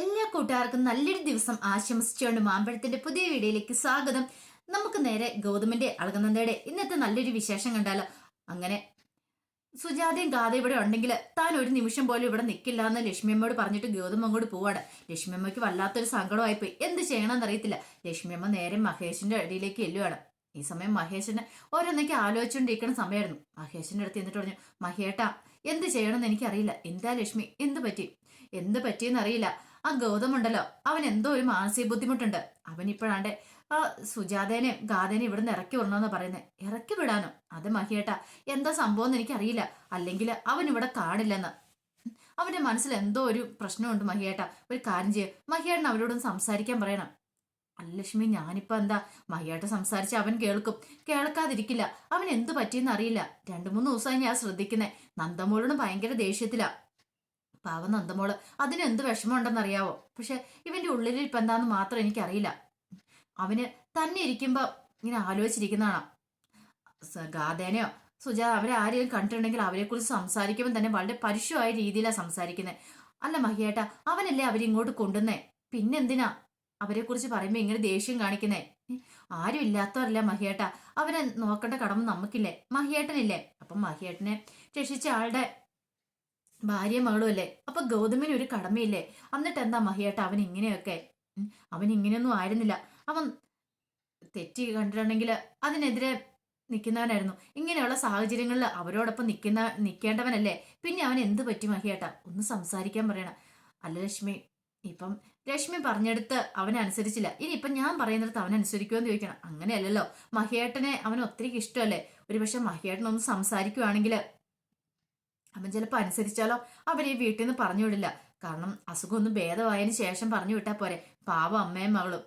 എല്ലാ കൂട്ടുകാർക്കും നല്ലൊരു ദിവസം ആശംസിച്ചുകൊണ്ട് മാമ്പഴത്തിന്റെ പുതിയ വീഡിയോയിലേക്ക് സ്വാഗതം. നമുക്ക് നേരെ ഗൗതമിന്റെ അളകനന്ദയുടെ ഇന്നത്തെ നല്ലൊരു വിശേഷം കണ്ടാലോ. അങ്ങനെ സുജാതയും ഗാഥ ഇവിടെ ഉണ്ടെങ്കിൽ താൻ ഒരു നിമിഷം പോലും ഇവിടെ നിൽക്കില്ല എന്ന് ലക്ഷ്മിയമ്മയോട് പറഞ്ഞിട്ട് ഗൗതം അങ്ങോട്ട് പോവാണ്. ലക്ഷ്മിയമ്മയ്ക്ക് വല്ലാത്തൊരു സങ്കടമായിപ്പോയി. എന്ത് ചെയ്യണമെന്ന് അറിയത്തില്ല. ലക്ഷ്മിയമ്മ നേരെ മഹേഷിന്റെ അടിയിലേക്ക് എല്ലുവാണ്. ഈ സമയം മഹേഷിന് ഓരോന്നൊക്കെ ആലോചിച്ചുകൊണ്ടിരിക്കുന്ന സമയമായിരുന്നു. മഹേഷിന്റെ അടുത്ത് എന്നിട്ട് പറഞ്ഞു, മഹേട്ടാ എന്ത് ചെയ്യണമെന്ന് എനിക്കറിയില്ല. എന്താ ലക്ഷ്മി, എന്ത് പറ്റിയെന്ന് അറിയില്ല. ആ ഗൗതം ഉണ്ടല്ലോ, അവൻ എന്തോ ഒരു മാനസിക ബുദ്ധിമുട്ടുണ്ട്. അവനിപ്പോഴാണ്ട് ആ സുജാതേനെയും ഗാഥേനെയും ഇവിടുന്ന് ഇറക്കി വിടണമെന്ന് പറയുന്നത്. ഇറക്കി വിടാനോ? അത് മഹിയേട്ടാ, എന്താ സംഭവം എന്ന് എനിക്കറിയില്ല. അല്ലെങ്കിൽ അവൻ ഇവിടെ കാണില്ലെന്ന്. അവന്റെ മനസ്സിൽ എന്തോ ഒരു പ്രശ്നമുണ്ട് മഹിയേട്ടാ. ഒരു കാര്യം ചെയ്യും, മഹിയേട്ടൻ അവരോടൊന്ന് സംസാരിക്കാൻ പറയണം. അല്ല ലക്ഷ്മി, ഞാനിപ്പോ എന്താ? മഹിയേട്ട സംസാരിച്ച് അവൻ കേൾക്കും, കേൾക്കാതിരിക്കില്ല. അവൻ എന്തു പറ്റിയെന്ന് അറിയില്ല. 2-3 ദിവസമായി ഞാൻ ശ്രദ്ധിക്കുന്നേ. നന്ദമോളോടും ഭയങ്കര ദേഷ്യത്തിലാ. പാവം നന്ദമോള്, അതിനെന്ത് വിഷമമുണ്ടെന്നറിയാവോ? പക്ഷെ ഇവന്റെ ഉള്ളിൽ ഇപ്പൊ എന്താന്ന് മാത്രം എനിക്കറിയില്ല. അവന് തന്നെ ഇരിക്കുമ്പോ ഇങ്ങനെ ആലോചിച്ചിരിക്കുന്നതാണ്. ഗാഥേനെയോ സുജാത അവരെ ആരെയും കണ്ടിട്ടുണ്ടെങ്കിൽ അവരെ കുറിച്ച് സംസാരിക്കുമ്പോൾ തന്നെ വളരെ പരുഷമായ രീതിയിലാണ് സംസാരിക്കുന്നത്. അല്ല മഹിയേട്ട, അവനല്ലേ അവരിങ്ങോട്ട് കൊണ്ടുവന്നേ, പിന്നെന്തിനാ അവരെ കുറിച്ച് പറയുമ്പോ ഇങ്ങനെ ദേഷ്യം കാണിക്കുന്നേ? ആരും ഇല്ലാത്തവരല്ല മഹിയേട്ട, അവനെ നോക്കേണ്ട കടമ നമുക്കില്ലേ? മഹിയേട്ടനില്ലേ? അപ്പം മഹിയേട്ടനെ രക്ഷിച്ച ആളുടെ ഭാര്യ മകളും അല്ലേ? അപ്പൊ ഗൗതമിന് ഒരു കടമയില്ലേ? എന്നിട്ട് എന്താ മഹിയേട്ട അവൻ ഇങ്ങനെയൊക്കെ? അവൻ ഇങ്ങനെയൊന്നും ആയിരുന്നില്ല. അവൻ തെറ്റി കണ്ടിട്ടുണ്ടെങ്കിൽ അതിനെതിരെ നിൽക്കുന്നവനായിരുന്നു. ഇങ്ങനെയുള്ള സാഹചര്യങ്ങളിൽ അവരോടൊപ്പം നിൽക്കേണ്ടവനല്ലേ? പിന്നെ അവൻ എന്ത് പറ്റി മഹിയേട്ട? ഒന്ന് സംസാരിക്കാൻ പറയണം. അല്ല ലക്ഷ്മി, ഇപ്പം രശ്മി പറഞ്ഞെടുത്ത് അവനനുസരിച്ചില്ല. ഇനിയിപ്പം ഞാൻ പറയുന്നിടത്ത് അവനനുസരിക്കുമോ എന്ന് ചോദിക്കണം. അങ്ങനെയല്ലല്ലോ. മഹിയേട്ടനെ അവന് ഒത്തിരി ഇഷ്ടമല്ലേ? ഒരുപക്ഷെ മഹിയേട്ടനൊന്ന് സംസാരിക്കുവാണെങ്കിൽ അവൻ ചിലപ്പോൾ അനുസരിച്ചാലോ. അവരെ വീട്ടിൽ നിന്ന് പറഞ്ഞു വിടില്ല. കാരണം അസുഖം ഒന്ന് ഭേദമായതിനു ശേഷം പറഞ്ഞു വിട്ടാൽ പോരെ. പാവം അമ്മയും മകളും.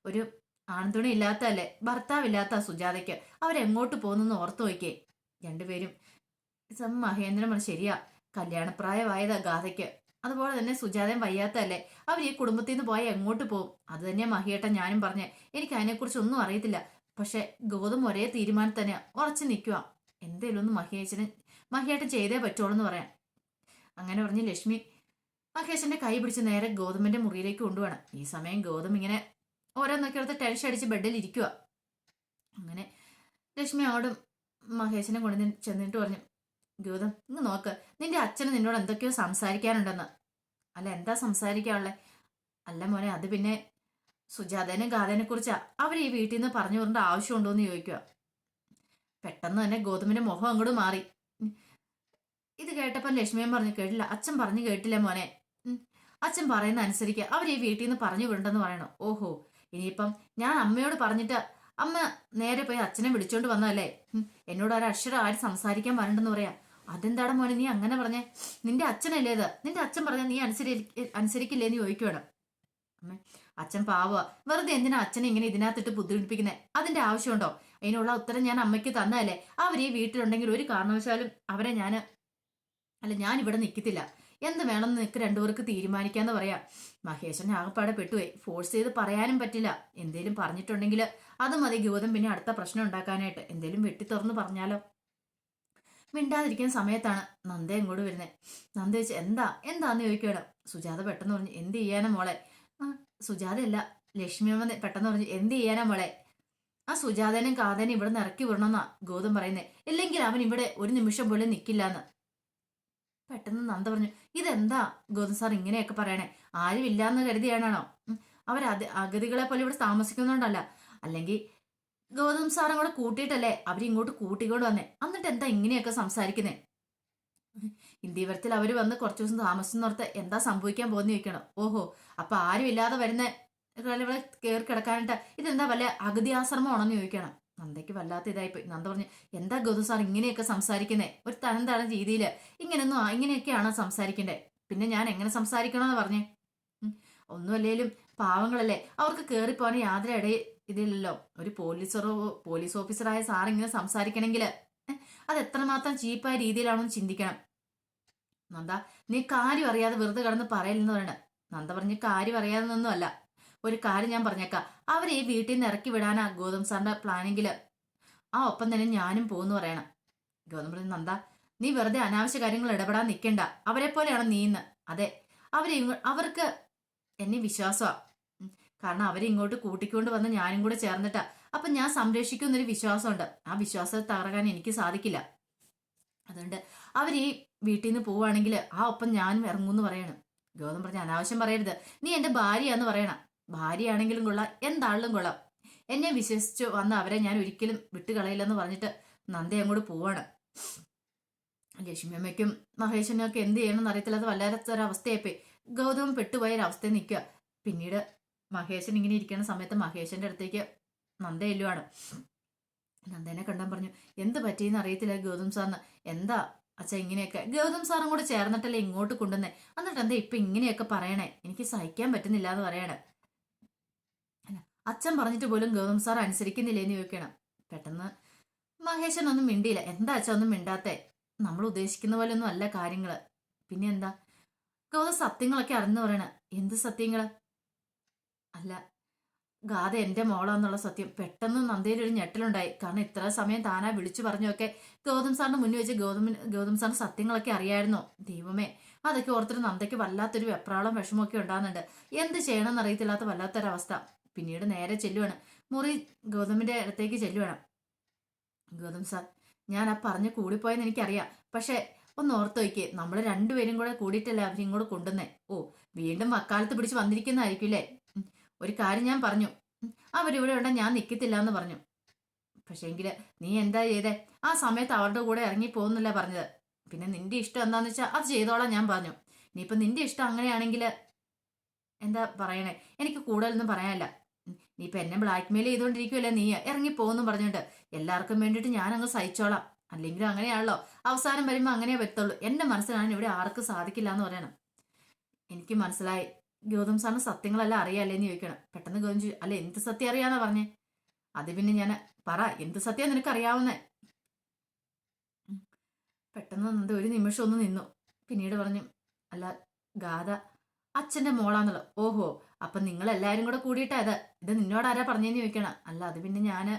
ഒരു ആൺതുണി ഇല്ലാത്തല്ലേ, ഭർത്താവില്ലാത്ത സുജാതയ്ക്ക്. അവരെങ്ങോട്ട് പോകുന്നെന്ന് ഓർത്തു നോക്കിയേ. രണ്ടുപേരും മഹേന്ദ്രൻ പറഞ്ഞു, ശരിയാ, കല്യാണപ്രായമായതാ ഗാഥയ്ക്ക്. അതുപോലെ തന്നെ സുജാതയും വയ്യാത്തല്ലേ. അവർ ഈ കുടുംബത്തിൽ നിന്ന് പോയാൽ എങ്ങോട്ട് പോകും? അത് തന്നെയാ മഹിയേട്ടൻ ഞാനും പറഞ്ഞേ. എനിക്ക് അതിനെക്കുറിച്ച് ഒന്നും അറിയത്തില്ല. പക്ഷെ ഗൗതം ഒരേ തീരുമാനത്തിൽ തന്നെ ഉറച്ചു നിൽക്കുക. എന്തേലും ഒന്ന് മഹിയേട്ടൻ ചെയ്തേ പറ്റുള്ളൂ എന്ന് പറയാം. അങ്ങനെ പറഞ്ഞ് ലക്ഷ്മി മഹേഷിന്റെ കൈ പിടിച്ച് നേരെ ഗൗതമിന്റെ മുറിയിലേക്ക് കൊണ്ടുപോകണം. ഈ സമയം ഗൗതം ഇങ്ങനെ ഓരോന്നൊക്കെ എടുത്ത് ടെൻഷൻ അടിച്ച് ബെഡിൽ ഇരിക്കുക. അങ്ങനെ ലക്ഷ്മി അവിടെ മഹേഷിനെ കൊണ്ട് ചെന്നിട്ട് പറഞ്ഞു, ഗൗതം ഇങ്ങ് നോക്ക്, നിന്റെ അച്ഛന് നിന്നോട് എന്തൊക്കെയോ സംസാരിക്കാനുണ്ടെന്ന്. അല്ല എന്താ സംസാരിക്കാനുള്ളേ? അല്ല മോനെ, അത് പിന്നെ സുജാതേനെ ഗാഥേനെ കുറിച്ചാ. അവർ ഈ വീട്ടിൽ നിന്ന് പറഞ്ഞു വിടേണ്ട ആവശ്യമുണ്ടോ എന്ന് ചോദിക്കുക. പെട്ടെന്ന് തന്നെ ഗൗതമിന്റെ മുഖം അങ്ങോട്ട് മാറി. ഇത് കേട്ടപ്പം ലക്ഷ്മിയും പറഞ്ഞു, കേട്ടില്ല, അച്ഛൻ പറഞ്ഞു കേട്ടില്ല മോനെ. അച്ഛൻ പറയുന്ന അനുസരിക്കുക. അവർ ഈ വീട്ടിൽ നിന്ന് പറഞ്ഞു വിടണ്ടെന്ന് പറയണോ? ഓഹോ, ഇനിയിപ്പം ഞാൻ അമ്മയോട് പറഞ്ഞിട്ട് അമ്മ നേരെ പോയി അച്ഛനെ വിളിച്ചോണ്ട് വന്നതല്ലേ? എന്നോട് ഒരക്ഷരം ആരും സംസാരിക്കാൻ വരണ്ടെന്ന് പറയാ. അതെന്താടാ മോനെ നീ അങ്ങനെ പറഞ്ഞേ? നിന്റെ അച്ഛനല്ലേ ഇത്? നിന്റെ അച്ഛൻ പറഞ്ഞാൽ നീ അനുസരിക്കില്ലേന്ന് ചോദിക്കുവാണ്. അമ്മ, അച്ഛൻ പാവുക, വെറുതെ എന്തിനാ അച്ഛനെ ഇങ്ങനെ ഇതിനകത്തിട്ട് ബുദ്ധിമുട്ടിപ്പിക്കുന്നത്? അതിന്റെ ആവശ്യമുണ്ടോ? അതിനുള്ള ഉത്തരം ഞാൻ അമ്മയ്ക്ക് തന്നതല്ലേ. അവർ ഈ വീട്ടിലുണ്ടെങ്കിൽ ഒരു കാരണവശാലും അവരെ ഞാൻ ഇവിടെ നിൽക്കത്തില്ല. എന്ത് വേണമെന്ന് നിനക്ക് രണ്ടുപേർക്ക് തീരുമാനിക്കാന്ന് പറയാം. മഹേശൻ ആകപ്പാടെ പെട്ടുപോയി. ഫോഴ്സ് ചെയ്ത് പറയാനും പറ്റില്ല. എന്തേലും പറഞ്ഞിട്ടുണ്ടെങ്കിൽ അത് മതി ഗൗതം പിന്നെ അടുത്ത പ്രശ്നം ഉണ്ടാക്കാനായിട്ട്. എന്തേലും വെട്ടി തുറന്ന് പറഞ്ഞാലോ? മിണ്ടാതിരിക്കുന്ന സമയത്താണ് നന്ദ ഇങ്ങോട്ട് വരുന്നത്. നന്ദ ചോദിച്ചു, എന്താന്ന് ചോദിക്കുകയാണ്. സുജാത പെട്ടെന്ന് പറഞ്ഞു, എന്ത് ചെയ്യാനാ മോളെ? സുജാതയല്ല, ലക്ഷ്മിയമ്മ പെട്ടെന്ന് പറഞ്ഞു, എന്ത് ചെയ്യാനാ മോളെ? ആ സുജാതനെയും കാതനെയും ഇവിടെ നിന്ന് ഇറക്കി വിടണമെന്നാ ഗൗതം പറയുന്നത്. ഇല്ലെങ്കിൽ അവൻ ഇവിടെ ഒരു നിമിഷം പോലും നിൽക്കില്ലാന്ന്. പെട്ടെന്ന് നന്ദ പറഞ്ഞു, ഇതെന്താ ഗൗതം സാർ ഇങ്ങനെയൊക്കെ പറയണേ? ആരും ഇല്ലാന്ന് കരുതിയാണോ? അവർ അഗതികളെ പോലെ ഇവിടെ താമസിക്കുന്നുണ്ടല്ല. അല്ലെങ്കിൽ ഗൗതം സാറും കൂടെ കൂട്ടിയിട്ടല്ലേ അവരിങ്ങോട്ട് കൂട്ടിക്കൊണ്ട് വന്നേ. എന്നിട്ട് എന്താ ഇങ്ങനെയൊക്കെ സംസാരിക്കുന്നേ? ഇന്ത്യവരത്തിൽ അവര് വന്ന് കുറച്ചു ദിവസം താമസിച്ചോർത്ത് എന്താ സംഭവിക്കാൻ പോകുന്ന ചോദിക്കണം. ഓഹോ, അപ്പൊ ആരും ഇല്ലാതെ വരുന്ന ഇവിടെ കയറി കിടക്കാനായിട്ട് ഇതെന്താ വല്ല അഗതി ആശ്രമമാണെന്ന് ചോദിക്കണം. നന്ദയ്ക്ക് വല്ലാത്ത ഇതായിപ്പോയി. നന്ദ പറഞ്ഞു, എന്താ ഗൗതം സാർ ഇങ്ങനെയൊക്കെ സംസാരിക്കുന്നേ? ഒരു തനംതാണ രീതിയില് ഇങ്ങനെയൊക്കെയാണോ സംസാരിക്കണ്ടേ? പിന്നെ ഞാൻ എങ്ങനെ സംസാരിക്കണമെന്ന് പറഞ്ഞേ? ഒന്നുമല്ലേലും പാവങ്ങളല്ലേ, അവർക്ക് കയറിപ്പോകാൻ യാതൊരു ഇതില്ലല്ലോ. ഒരു പോലീസ് ഓഫീസറായ സാർ ഇങ്ങനെ സംസാരിക്കണമെങ്കിൽ അത് എത്രമാത്രം ചീപ്പായ രീതിയിലാണെന്ന് ചിന്തിക്കണം. നന്ദ, നീ കാര്യം അറിയാതെ വെറുതെ കിടന്ന് പറയില്ലെന്ന് പറയണ. നന്ദ പറഞ്ഞ്, കാര്യം അറിയാതെന്നൊന്നും അല്ല. ഒരു കാര്യം ഞാൻ പറഞ്ഞേക്കാം, അവരെ ഈ വീട്ടിൽ നിന്ന് ഇറക്കി വിടാനാ ഗൗതം സാറിന്റെ പ്ലാനെങ്കിൽ ആ ഒപ്പം തന്നെ ഞാനും പോകുന്നു പറയണം. ഗൗതം പറഞ്ഞു, നന്ദ നീ വെറുതെ അനാവശ്യ കാര്യങ്ങൾ ഇടപെടാൻ നിൽക്കണ്ട. അവരെ പോലെയാണ് നീന്ന്. അതെ, അവർക്ക് എന്നെ വിശ്വാസമാണ്. കാരണം അവരെ ഇങ്ങോട്ട് കൂട്ടിക്കൊണ്ട് വന്ന് ഞാനും കൂടെ ചേർന്നിട്ടാ. അപ്പൊ ഞാൻ സംരക്ഷിക്കുന്നൊരു വിശ്വാസമുണ്ട്. ആ വിശ്വാസത്തെ തകർക്കാൻ എനിക്ക് സാധിക്കില്ല. അതുകൊണ്ട് അവർ ഈ വീട്ടിൽ നിന്ന് പോവുകയാണെങ്കിൽ ആ ഒപ്പം ഞാനും ഇറങ്ങൂന്ന് പറയണം. ഗൗതം പറഞ്ഞ അനാവശ്യം പറയരുത്. നീ എന്റെ ഭാര്യയാന്ന് പറയണം. ഭാര്യയാണെങ്കിലും കൊള്ളാം, എന്താണെങ്കിലും കൊള്ളാം. എന്നെ വിശ്വസിച്ച് വന്ന അവരെ ഞാൻ ഒരിക്കലും വിട്ടുകളയില്ലെന്ന് പറഞ്ഞിട്ട് നന്ദ അങ്ങോട്ട് പോവാണ്. ലക്ഷ്മിയമ്മയ്ക്കും മഹേഷിനും ഒക്കെ എന്ത് ചെയ്യണമെന്ന് അറിയത്തില്ലാത്ത വല്ലാത്തൊരവസ്ഥയായിപ്പോയി. ഗൗതം പെട്ടുപോയ ഒരവസ്ഥയിൽ നിൽക്കുക. പിന്നീട് മഹേശൻ ഇങ്ങനെ ഇരിക്കുന്ന സമയത്ത് മഹേശന്റെ അടുത്തേക്ക് നന്ദ എല്ലുവാണ്. നന്ദേനെ കണ്ടാൻ പറഞ്ഞു, എന്ത് പറ്റിയെന്ന് അറിയത്തില്ല ഗൗതം സാറിന്. എന്താ അച്ഛ ഇങ്ങനെയൊക്കെ? ഗൗതം സാറും കൂടെ ചേർന്നിട്ടല്ലേ ഇങ്ങോട്ട് കൊണ്ടുവന്നേ, എന്നിട്ട് എന്താ ഇപ്പൊ ഇങ്ങനെയൊക്കെ പറയണേ? എനിക്ക് സഹിക്കാൻ പറ്റുന്നില്ല എന്ന് പറയണേ. അച്ഛൻ പറഞ്ഞിട്ട് പോലും ഗൗതം സാർ അനുസരിക്കുന്നില്ലേന്ന് ചോദിക്കണം. പെട്ടെന്ന് മഹേശൻ ഒന്നും മിണ്ടിയില്ല. എന്താ അച്ഛൻ ഒന്നും മിണ്ടാത്തേ? നമ്മൾ ഉദ്ദേശിക്കുന്ന പോലെ ഒന്നും അല്ല കാര്യങ്ങള്. പിന്നെ എന്താ ഗൗതം സത്യങ്ങളൊക്കെ അറിഞ്ഞു പറയണ? എന്ത് സത്യങ്ങള്? അല്ല, ഗാഥ എന്റെ മോളാന്നുള്ള സത്യം. പെട്ടെന്ന് നന്ദയിൽ ഒരു ഞെട്ടലുണ്ടായി. കാരണം ഇത്ര സമയം താനാ വിളിച്ചു പറഞ്ഞൊക്കെ ഗൗതം സാറിന് മുന്നിൽ വെച്ച് ഗൗതം സാറിന് സത്യങ്ങളൊക്കെ അറിയായിരുന്നോ? ദൈവമേ, അതൊക്കെ ഓർത്തിട്ട് നന്ദയ്ക്ക് വല്ലാത്തൊരു വെപ്രാളം വിഷമമൊക്കെ ഉണ്ടാകുന്നുണ്ട്. എന്ത് ചെയ്യണമെന്ന് അറിയത്തില്ലാത്ത വല്ലാത്തൊരവസ്ഥ. പിന്നീട് നേരെ ചെല്ലുവാണ് മുറി. ഗൗതമിന്റെ അടുത്തേക്ക് ചെല്ലുവാണ്. ഗൗതം സാർ, ഞാൻ ആ പറഞ്ഞ് കൂടിപ്പോയെന്ന് എനിക്കറിയാം. പക്ഷെ ഒന്ന് ഓർത്ത് വയ്ക്കേ, നമ്മൾ രണ്ടുപേരും കൂടെ കൂടിയിട്ടല്ലേ അവരിങ്ങോട്ട് കൊണ്ടുവന്നേ. ഓ, വീണ്ടും വക്കാലത്ത് പിടിച്ച് വന്നിരിക്കുന്നതായിരിക്കും. ഒരു കാര്യം ഞാൻ പറഞ്ഞു, അവരിവിടെ ഉണ്ട ഞാൻ നിൽക്കത്തില്ല എന്ന് പറഞ്ഞു. പക്ഷേങ്കില് നീ എന്താ ചെയ്തേ? ആ സമയത്ത് അവരുടെ കൂടെ ഇറങ്ങി പോകുന്നില്ല പറഞ്ഞത്. പിന്നെ നിന്റെ ഇഷ്ടം എന്താന്ന് വെച്ചാൽ അത് ചെയ്തോളാം ഞാൻ പറഞ്ഞു. ഇനിയിപ്പൊ നിന്റെ ഇഷ്ടം അങ്ങനെയാണെങ്കിൽ എന്താ പറയണേ, എനിക്ക് കൂടുതലൊന്നും പറയാനില്ല. നീ ഇപ്പൊ എന്നെ ബ്ലാക്ക് മെയിൽ ചെയ്തോണ്ടിരിക്കുവല്ലേ, നീ ഇറങ്ങി പോകുന്നു പറഞ്ഞിട്ട്. എല്ലാവർക്കും വേണ്ടിയിട്ട് ഞാൻ അങ്ങ് സഹിച്ചോളാം. അല്ലെങ്കിലും അങ്ങനെയാണല്ലോ, അവസാനം വരുമ്പോ അങ്ങനെ പറ്റുള്ളൂ. എന്റെ മനസ്സിലാണ് ഇവിടെ ആർക്കും സാധിക്കില്ല എന്ന് പറയണം. എനിക്ക് മനസ്സിലായി. ഗൗതം സാറിന് സത്യങ്ങളെല്ലാം അറിയാല്ലേന്ന് ചോദിക്കണം. പെട്ടെന്ന് ഗൗതം ചോദിച്ചു, അല്ല എന്ത് സത്യം അറിയാന്നാ പറഞ്ഞേ? അത് പിന്നെ ഞാൻ പറ, എന്ത് സത്യം നിനക്ക് അറിയാവുന്നേ? പെട്ടെന്ന് നന്ദ ഒരു നിമിഷം ഒന്ന് നിന്നു. പിന്നീട് പറഞ്ഞു, അല്ല ഗാഥ അച്ഛന്റെ മോളാന്നല്ലോ. ഓഹോ, അപ്പൊ നിങ്ങൾ എല്ലാരും കൂടെ കൂടിയിട്ടാ ഇത് നിന്നോട് ആരാ പറഞ്ഞേന്ന് ചോദിക്കണം. അല്ല അത് പിന്നെ ഞാന്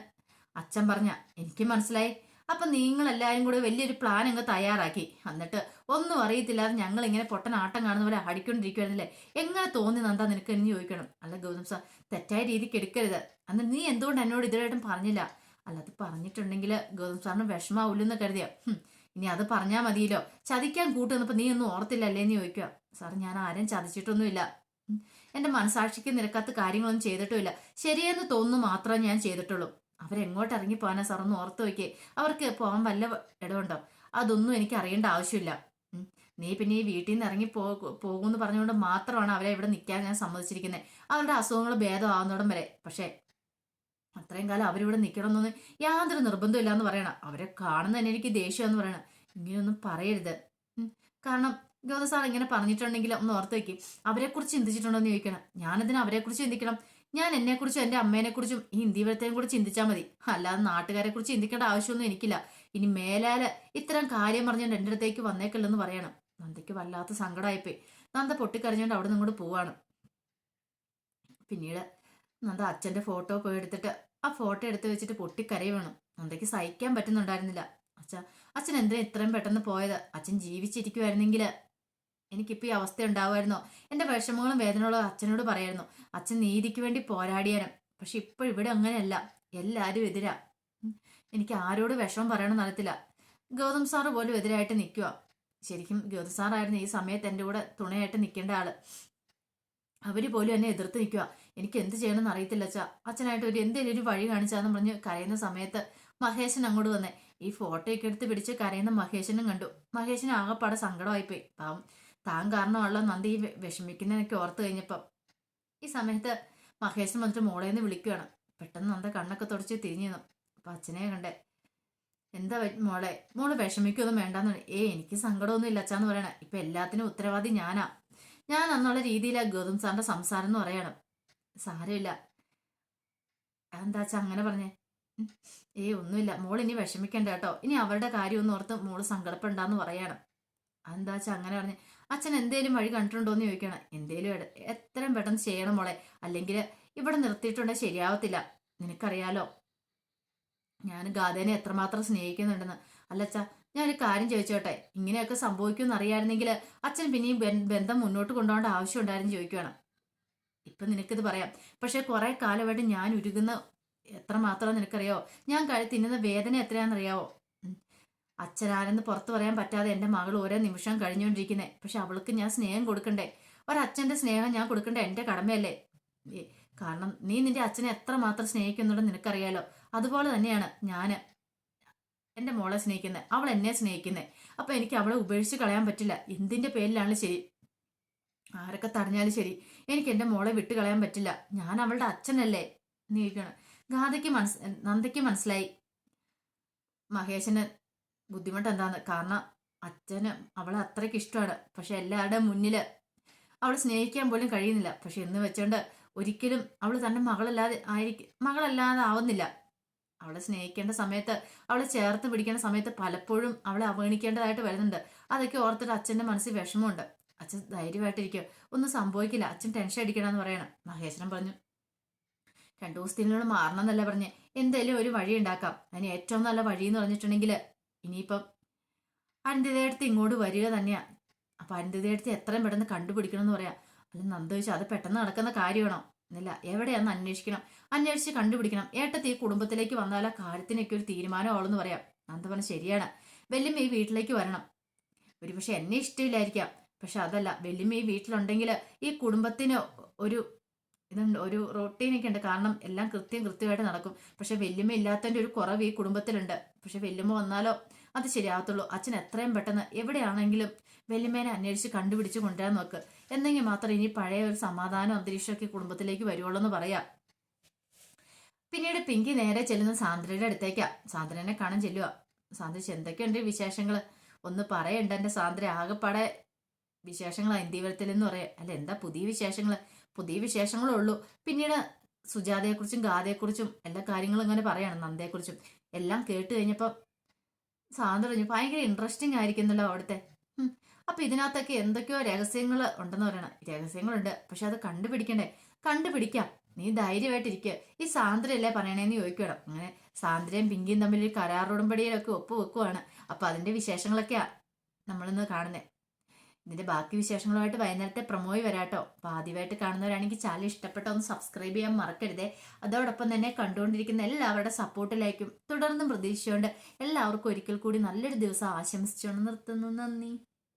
അച്ഛൻ പറഞ്ഞ എനിക്ക് മനസ്സിലായി. അപ്പൊ നിങ്ങൾ എല്ലാരും കൂടെ വലിയൊരു പ്ലാൻ അങ്ങ് തയ്യാറാക്കി. എന്നിട്ട് ഒന്നും അറിയത്തില്ലാതെ ഞങ്ങൾ ഇങ്ങനെ പൊട്ടൻ ആട്ടം കാണുന്ന പോലെ അടിക്കൊണ്ടിരിക്കുവായിരുന്നില്ലേ? എങ്ങനെ തോന്നി നന്ദ നിനക്ക് എന്ന് ചോദിക്കണം. അല്ല ഗൗതം സാർ, തെറ്റായ രീതിക്ക് എടുക്കരുത്. അന്ന് നീ എന്തുകൊണ്ട് എന്നോട് ഇതുവരായിട്ടും പറഞ്ഞില്ല? അല്ല അത് പറഞ്ഞിട്ടുണ്ടെങ്കിൽ ഗൗതം സാറിന് വിഷമാവൂലെന്ന് കരുതിയ. ഇനി അത് പറഞ്ഞാൽ മതിയല്ലോ. ചതിക്കാൻ കൂട്ടുന്നപ്പോ നീ ഒന്നും ഓർത്തില്ലല്ലേന്ന് ചോദിക്കുക. സാർ, ഞാൻ ആരും ചതിച്ചിട്ടൊന്നുമില്ല. എന്റെ മനസാക്ഷിക്ക് നിരക്കാത്ത കാര്യങ്ങളൊന്നും ചെയ്തിട്ടുമില്ല. ശരിയെന്ന് തോന്നുന്നു മാത്രമേ ഞാൻ ചെയ്തിട്ടുള്ളൂ. അവരെങ്ങോട്ട് ഇറങ്ങി പോകാനാ സാർ? ഒന്ന് ഓർത്ത് വയ്ക്കേ. അവർക്ക് പോകാൻ വല്ല ഇടമുണ്ടോ? അതൊന്നും എനിക്ക് അറിയേണ്ട ആവശ്യമില്ല. നീ പിന്നെ ഈ വീട്ടിൽ നിന്ന് ഇറങ്ങി പോകുമെന്ന് പറഞ്ഞുകൊണ്ട് മാത്രമാണ് അവരെ ഇവിടെ നിൽക്കാൻ ഞാൻ സമ്മതിച്ചിരിക്കുന്നത്. അവരുടെ അസുഖങ്ങൾ ഭേദമാവുന്നോടം വരെ. പക്ഷെ അത്രയും കാലം അവരിവിടെ നിൽക്കണമെന്നൊന്നും യാതൊരു നിർബന്ധമില്ല എന്ന് പറയണം. അവരെ കാണുന്ന തന്നെ എനിക്ക് ദേഷ്യമെന്ന് പറയണം. ഇങ്ങനെയൊന്നും പറയരുത്. കാരണം ഗൗതം സാർ ഇങ്ങനെ പറഞ്ഞിട്ടുണ്ടെങ്കിൽ ഒന്ന് ഓർത്ത് വയ്ക്കും. അവരെക്കുറിച്ച് ചിന്തിച്ചിട്ടുണ്ടോ എന്ന് ചോദിക്കണം. ഞാനതിന് അവരെക്കുറിച്ച് ചിന്തിക്കണം? ഞാൻ എന്നെക്കുറിച്ചും എന്റെ അമ്മേനെക്കുറിച്ചും ഈ ഇന്ത്യവരത്തെയും കൂടെ ചിന്തിച്ചാൽ മതി. അല്ലാതെ നാട്ടുകാരെ കുറിച്ച് ചിന്തിക്കേണ്ട ആവശ്യമൊന്നും എനിക്കില്ല. ഇനി മേലാല് ഇത്തരം കാര്യം പറഞ്ഞുകൊണ്ട് എൻ്റെ അടുത്തേക്ക് വന്നേക്കല്ലെന്ന് പറയണം. നന്ദയ്ക്ക് വല്ലാത്ത സങ്കടമായിപ്പോയി. നന്ദ പൊട്ടിക്കരഞ്ഞുകൊണ്ട് അവിടെ നിന്ന് കൂടെ പോവാണ്. പിന്നീട് നന്ദ അച്ഛന്റെ ഫോട്ടോ പോയി എടുത്തിട്ട് ആ ഫോട്ടോ എടുത്ത് വെച്ചിട്ട് പൊട്ടിക്കരയി വേണം. നന്ദയ്ക്ക് സഹിക്കാൻ പറ്റുന്നുണ്ടായിരുന്നില്ല. അച്ഛൻ എന്തിനാ ഇത്രയും പെട്ടെന്ന് പോയത്? അച്ഛൻ ജീവിച്ചിരിക്കുമായിരുന്നെങ്കിൽ എനിക്കിപ്പോൾ ഈ അവസ്ഥ ഉണ്ടാവുമായിരുന്നോ? എൻ്റെ വിഷമങ്ങളും വേദനകളും അച്ഛനോട് പറയായിരുന്നു. അച്ഛൻ നീതിക്ക് വേണ്ടി പോരാടിയാനും. പക്ഷെ ഇപ്പോൾ ഇവിടെ അങ്ങനെയല്ല, എല്ലാവരും എതിരാ. എനിക്ക് ആരോട് വിഷമം പറയണമെന്ന് അറിയത്തില്ല. ഗൗതം സാറ് പോലും എതിരായിട്ട് നിൽക്കുക. ശരിക്കും ഗൗതം സാറായിരുന്നു ഈ സമയത്ത് എൻ്റെ കൂടെ തുണയായിട്ട് നിൽക്കേണ്ട ആള്. അവര് പോലും എന്നെ എതിർത്ത് നിൽക്കുക. എനിക്ക് എന്ത് ചെയ്യണമെന്ന് അറിയത്തില്ല അച്ഛാ. അച്ഛനായിട്ട് എന്തെങ്കിലും ഒരു വഴി കാണിച്ചാന്ന് പറഞ്ഞ് കരയുന്ന സമയത്ത് മഹേശൻ അങ്ങോട്ട് വന്നേ. ഈ ഫോട്ടോയൊക്കെ എടുത്ത് പിടിച്ച് കരയുന്ന മഹേശനും കണ്ടു. മഹേശന് ആകെപ്പാടെ സങ്കടമായിപ്പോയി. പാവം, താൻ കാരണമുള്ള നന്ദി വിഷമിക്കുന്നതൊക്കെ ഓർത്ത് കഴിഞ്ഞപ്പം ഈ സമയത്ത് മഹേശൻ വന്നിട്ട് മോളേന്ന് വിളിക്കുകയാണ്. പെട്ടെന്ന് നന്ദ കണ്ണൊക്കെ തുടച്ച് തിരിഞ്ഞു. അപ്പൊ അച്ഛനെ കണ്ടേ. എന്താ മോള് വിഷമിക്കൊന്നും വേണ്ടെന്ന്. എനിക്ക് സങ്കടമൊന്നും ഇല്ല അച്ഛാന്ന് പറയണേ. ഇപ്പൊ എല്ലാത്തിനും ഉത്തരവാദി ഞാനാ. ഞാൻ എന്നുള്ള രീതിയിലാ ഗൗതം സാറിന്റെ സംസാരം എന്ന് പറയണം. സാരമില്ല. എന്താ അച്ഛാ അങ്ങനെ പറഞ്ഞേ? ഒന്നുമില്ല മോൾ, ഇനി വിഷമിക്കണ്ട കേട്ടോ. ഇനി അവരുടെ കാര്യം ഒന്ന് ഓർത്ത് മോള് സങ്കടപ്പെടാന്ന് പറയണം. എന്താ അച്ഛാ അങ്ങനെ പറഞ്ഞേ? അച്ഛൻ എന്തേലും വഴി കണ്ടിട്ടുണ്ടോന്ന് ചോദിക്കണം. എന്തേലും എത്രയും പെട്ടെന്ന് ചെയ്യണം മോളെ. അല്ലെങ്കിൽ ഇവിടെ നിർത്തിയിട്ടുണ്ടെങ്കിൽ ശരിയാവത്തില്ല. നിനക്കറിയാലോ ഞാൻ ഗാഥേനെ എത്രമാത്രം സ്നേഹിക്കുന്നുണ്ടെന്ന്. അല്ല അച്ഛാ, ഞാനൊരു കാര്യം ചോദിച്ചോട്ടെ? ഇങ്ങനെയൊക്കെ സംഭവിക്കുമെന്ന് അറിയായിരുന്നെങ്കിൽ അച്ഛൻ പിന്നെയും ബന്ധം മുന്നോട്ട് കൊണ്ടുപോകേണ്ട ആവശ്യം ഉണ്ടായിരുന്നു ചോദിക്കുകയാണ്. ഇപ്പൊ നിനക്കിത് പറയാം. പക്ഷെ കുറെ കാലമായിട്ട് ഞാൻ ഉരുകുന്ന എത്രമാത്രം നിനക്കറിയോ? ഞാൻ തിന്നുന്ന വേദന എത്രയാണെന്നറിയാവോ? അച്ഛനാരെന്ന് പുറത്തു പറയാൻ പറ്റാതെ എൻ്റെ മകൾ ഓരോ നിമിഷം കഴിഞ്ഞുകൊണ്ടിരിക്കുന്നത്. പക്ഷെ അവൾക്ക് ഞാൻ സ്നേഹം കൊടുക്കണ്ടേ? ഒരച്ഛൻ്റെ സ്നേഹം ഞാൻ കൊടുക്കണ്ടേ? എൻ്റെ കടമയല്ലേ? ഏ, കാരണം നീ നിന്റെ അച്ഛനെ എത്രമാത്രം സ്നേഹിക്കുന്നുണ്ടെന്ന് നിനക്കറിയാലോ. അതുപോലെ തന്നെയാണ് ഞാൻ എൻ്റെ മോളെ സ്നേഹിക്കുന്നത്, അവൾ എന്നെ സ്നേഹിക്കുന്നത്. അപ്പൊ എനിക്ക് അവളെ ഉപേക്ഷിച്ച് കളയാൻ പറ്റില്ല. എന്തിന്റെ പേരിലാണ് ശരി, ആരൊക്കെ തടഞ്ഞാലും ശരി, എനിക്ക് എൻ്റെ മോളെ വിട്ട് കളയാൻ പറ്റില്ല. ഞാൻ അവളുടെ അച്ഛനല്ലേ നീക്കണം. ഗാഥയ്ക്ക് നന്ദയ്ക്ക് മനസ്സിലായി മഹേശന് ബുദ്ധിമുട്ട് എന്താന്ന്. കാരണം അച്ഛന് അവളെ അത്രയ്ക്ക് ഇഷ്ടമാണ്. പക്ഷെ എല്ലാവരുടെ മുന്നില് അവൾ സ്നേഹിക്കാൻ പോലും കഴിയുന്നില്ല. പക്ഷെ എന്ന് വെച്ചോണ്ട് ഒരിക്കലും അവൾ തന്റെ മകളല്ലാതെ ആവുന്നില്ല. അവളെ സ്നേഹിക്കേണ്ട സമയത്ത്, അവളെ ചേർത്ത് പിടിക്കേണ്ട സമയത്ത് പലപ്പോഴും അവളെ അവഗണിക്കേണ്ടതായിട്ട് വരുന്നുണ്ട്. അതൊക്കെ ഓർത്തിട്ട് അച്ഛന്റെ മനസ്സിൽ വിഷമമുണ്ട്. അച്ഛൻ ധൈര്യമായിട്ടിരിക്കും, ഒന്നും സംഭവിക്കില്ല, അച്ഛൻ ടെൻഷൻ അടിക്കണമെന്ന് പറയണം. മഹേശ്വരൻ പറഞ്ഞു, 2 ദിവസത്തിനുള്ളിൽ മാറണം എന്നല്ല പറഞ്ഞ്, എന്തേലും ഒരു വഴി ഉണ്ടാക്കാം. അതിന് ഏറ്റവും നല്ല വഴി എന്ന് പറഞ്ഞിട്ടുണ്ടെങ്കിൽ ഇനിയിപ്പം അരുന്ധതിയെടുത്ത് ഇങ്ങോട്ട് വരിക തന്നെയാ. അപ്പൊ അരുന്ധതിയെടുത്ത് എത്രയും പെട്ടെന്ന് കണ്ടുപിടിക്കണം എന്ന് പറയാം. അല്ല നന്ദ ചോദിച്ചാൽ അത് പെട്ടെന്ന് നടക്കുന്ന കാര്യമാണോ എന്നില്ല, എവിടെയാന്ന് അന്വേഷിക്കണം, അന്വേഷിച്ച് കണ്ടുപിടിക്കണം. ഏട്ടത്തി ഈ കുടുംബത്തിലേക്ക് വന്നാൽ ആ കാര്യത്തിനൊക്കെ ഒരു തീരുമാനമാവെന്ന് പറയാം. നന്ദ പറഞ്ഞ ശരിയാണ്, വെല്ലുമ്മ ഈ വീട്ടിലേക്ക് വരണം. ഒരുപക്ഷെ എന്നെ ഇഷ്ടമില്ലായിരിക്കാം, പക്ഷെ അതല്ല, വെല്ലുമ്മ ഈ വീട്ടിലുണ്ടെങ്കിൽ ഈ കുടുംബത്തിന് ഒരു ഇതുണ്ട്, ഒരു റൊട്ടീനൊക്കെ ഉണ്ട്. കാരണം എല്ലാം കൃത്യമായിട്ട് നടക്കും. പക്ഷെ വെല്ലുമ്മ ഇല്ലാത്തതിന്റെ ഒരു കുറവ് ഈ കുടുംബത്തിലുണ്ട്. പക്ഷെ വെല്ലുമ്മ വന്നാലോ അത് ശരിയാകത്തുള്ളൂ. അച്ഛൻ എത്രയും പെട്ടെന്ന് എവിടെയാണെങ്കിലും വെല്ലുമ്മേനെ അന്വേഷിച്ച് കണ്ടുപിടിച്ച് കൊണ്ടുവരാൻ നോക്ക്. എന്നെങ്കിൽ മാത്രം ഇനി പഴയ ഒരു സമാധാനം അന്തരീക്ഷമൊക്കെ കുടുംബത്തിലേക്ക് വരുവുള്ളൂ എന്ന് പറയാം. പിന്നീട് പിങ്കി നേരെ ചെല്ലുന്ന സാന്ദ്രയുടെ അടുത്തേക്കാ. സാന്ദ്രനെ കാണാൻ ചെല്ലുക. സാന്ദ്ര, എന്തൊക്കെയുണ്ട് വിശേഷങ്ങൾ? ഒന്ന് പറയണ്ട എൻ്റെ സാന്ദ്ര, ആകെപ്പാടെ വിശേഷങ്ങൾ ഇന്ത്യവരത്തിൽ എന്ന് പറയാം. അല്ല എന്താ പുതിയ വിശേഷങ്ങൾ? പുതിയ വിശേഷങ്ങളേ ഉള്ളൂ. പിന്നീട് സുജാതയെക്കുറിച്ചും ഗാഥയെക്കുറിച്ചും എല്ലാ കാര്യങ്ങളും ഇങ്ങനെ പറയാണ്, നന്ദയെക്കുറിച്ചും എല്ലാം കേട്ട് കഴിഞ്ഞപ്പോൾ സാന്ദ്ര പറഞ്ഞു, ഭയങ്കര ഇൻട്രസ്റ്റിംഗ് ആയിരിക്കുന്നല്ലോ അവിടുത്തെ. അപ്പൊ ഇതിനകത്തൊക്കെ എന്തൊക്കെയോ രഹസ്യങ്ങൾ ഉണ്ടെന്ന് പറയണം. രഹസ്യങ്ങളുണ്ട്, പക്ഷെ അത് കണ്ടുപിടിക്കണ്ടേ? കണ്ടുപിടിക്കാം, നീ ധൈര്യമായിട്ടിരിക്കുക. ഈ സാന്ദ്രയല്ലേ പറയണേന്ന് ചോദിക്കണം. അങ്ങനെ സാന്ദ്രയും പിങ്കിയും തമ്മിൽ ഒരു കരാർ ഉടമ്പടിയിലൊക്കെ ഒപ്പുവെക്കുവാണ്. അപ്പൊ അതിന്റെ വിശേഷങ്ങളൊക്കെയാ നമ്മളിന്ന് കാണുന്നത്. ഇതിന്റെ ബാക്കി വിശേഷങ്ങളുമായിട്ട് വൈകുന്നേരത്തെ പ്രൊമോയി വരാട്ടോ. അപ്പൊ ആദ്യമായിട്ട് കാണുന്നവരാണെങ്കിൽ ചാനൽ ഇഷ്ടപ്പെട്ട ഒന്ന് സബ്സ്ക്രൈബ് ചെയ്യാൻ മറക്കരുതേ. അതോടൊപ്പം തന്നെ കണ്ടുകൊണ്ടിരിക്കുന്ന എല്ലാവരുടെ സപ്പോർട്ടിലേക്കും തുടർന്നും പ്രതീക്ഷിച്ചുകൊണ്ട് എല്ലാവർക്കും ഒരിക്കൽ കൂടി നല്ലൊരു ദിവസം ആശംസിച്ചുകൊണ്ട് നിർത്തുന്നു. നന്ദി.